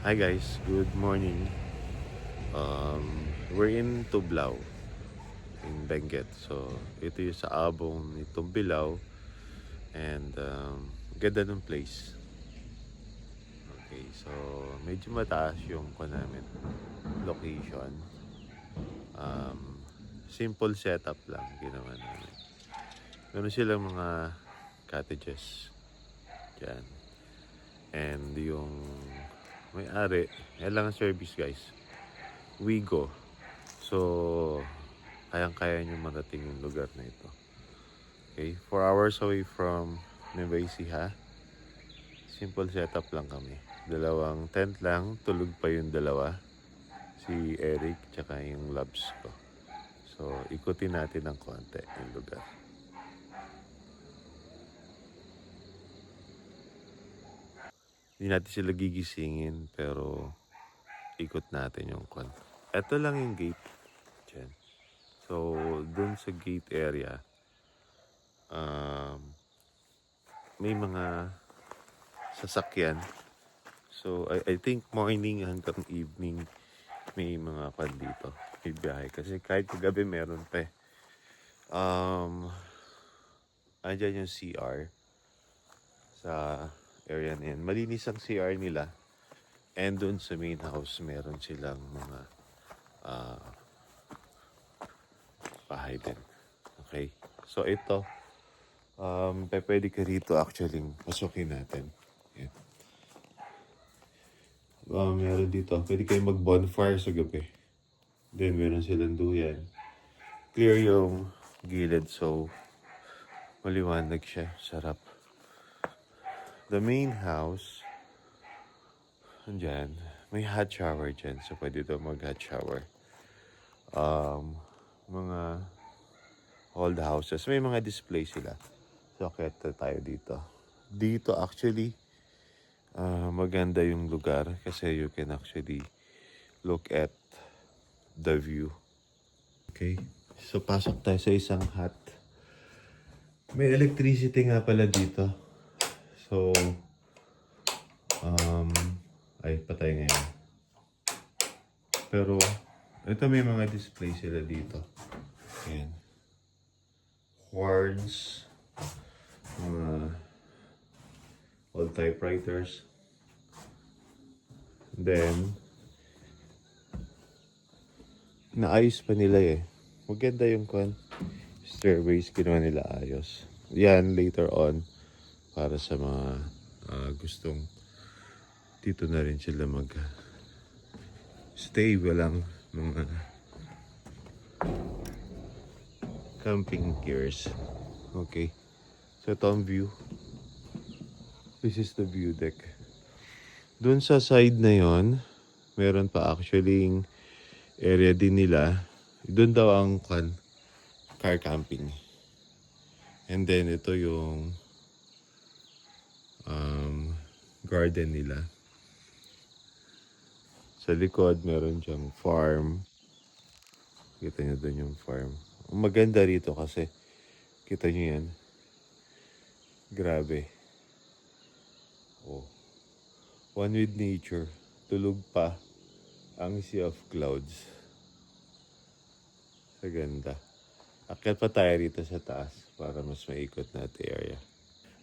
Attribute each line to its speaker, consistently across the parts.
Speaker 1: Hi guys, good morning. We're in Tublao, in Benguet. So, ito yung sa abong ni Tumbilao and ganda ng place. Okay, so medyo mataas yung namin, location. Simple setup lang ginawa namin. Meron silang mga cottages dyan. And yung may-ari, yan lang ang service guys. Wigo. So, kayang-kaya nyo marating yung lugar na ito. Okay, 4 hours away from Nueva Ecija. Simple setup lang kami. Dalawang tent lang, tulog pa yung dalawa. Si Eric, tsaka yung labs ko. So, ikutin natin ng konti yung lugar. Hindi natin sila gigisingin, pero ikot natin yung konti. Ito lang yung gate. Diyan. So, dun sa gate area, may mga sasakyan. So, I think morning hanggang evening may mga dito. May biyahe. Kasi kahit kagabi meron pa eh. Andyan yung CR sa area na yan. Malinis ang CR nila. And doon sa main house, meron silang mga bahay din. Okay? So, ito, pwede ka rito actually pasukin natin. Yan. Meron dito. Pwede kayo mag-bonfire sa gabi. Then, meron silang duyan. Clear yung gilid, so maliwanag siya. Sarap. The main house, andyan, may hot shower dyan. So, pwede daw mag-hot shower. Mga old houses, may mga display sila. So, kaya tayo dito. Dito actually, maganda yung lugar kasi you can actually look at the view. Okay? So, pasok tayo sa isang hut. May electricity nga pala dito. So, ay, patay ngayon. Pero, ito may mga display sila dito. Ayan. Horns. Mga old typewriters. Then, naayos pa nila eh. Maganda yung stairways, ginawa nila ayos. Yan, later on, para sa mga gustong dito na rin sila mag stay. Walang mga camping gears. Okay. So, ito ang view. This is the view deck. Doon sa side na yon, meron pa actually area din nila. Doon daw ang car camping. And then, ito yung garden nila. Sa likod, meron diyang farm. Kita nyo doon yung farm. Ang maganda rito kasi, kita nyo yan. Grabe. Oh. One with nature. Tulog pa ang sea of clouds. Sa ganda. Akyat pa tayo rito sa taas para mas maikot natin area.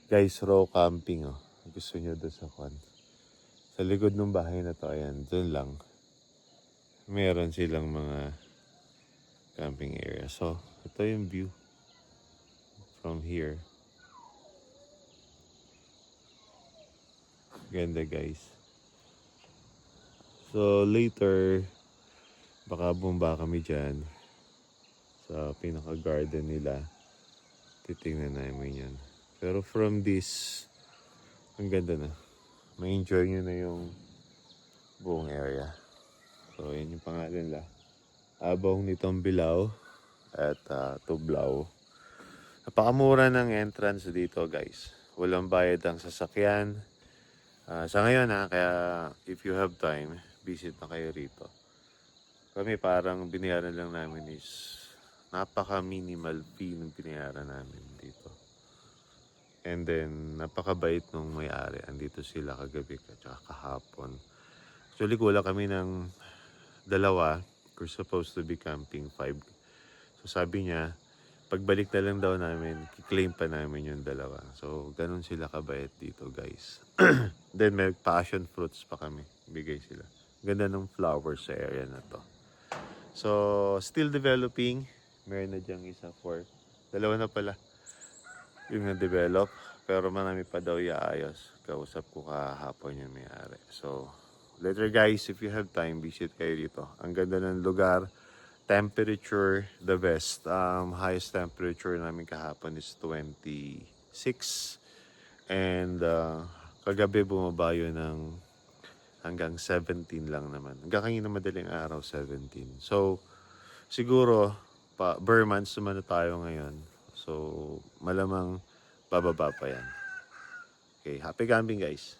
Speaker 1: Guys, raw camping oh. Gusto nyo doon sa sa likod ng bahay na to, ayan, doon lang. Meron silang mga camping area. So, ito yung view from here. Ganda guys. So, later, baka bumba kami dyan sa pinaka-garden nila. Titingnan namin yan. Pero from this, ang ganda na. Ma-enjoy nyo na yung buong area. So, yun yung pangalan nila. Abong ni Tumbilao at Tublao. Napakamura ng entrance dito guys. Walang bayad ang sasakyan. Sa ngayon kaya if you have time, visit na kayo rito. Kami parang binayaran lang namin is napaka-minimal fee ng binayaran namin dito. And then, napakabait nung may-ari. Andito sila kagabi at kahapon. Actually, kulang kami ng dalawa. We're supposed to be camping 5. So sabi niya, pagbalik na lang daw namin, kiklaim pa namin yung dalawa. So, ganun sila kabait dito, guys. Then, may passion fruits pa kami. Bigay sila. Ganda ng flowers sa area na to. So, still developing. Meron na dyang isa for. Dalawa na pala yung na-develop. Pero marami pa daw iayos. Kausap ko kahapon yung may-ari. So, later guys, if you have time, visit kayo dito. Ang ganda ng lugar. Temperature, the best. Highest temperature namin kahapon is 26. And kagabi bumaba yun ng hanggang 17 lang naman. Hanggang kanina madaling araw, 17. So, siguro, bare months naman na tayo ngayon. So, malamang bababa pa yan. Okay, happy camping guys.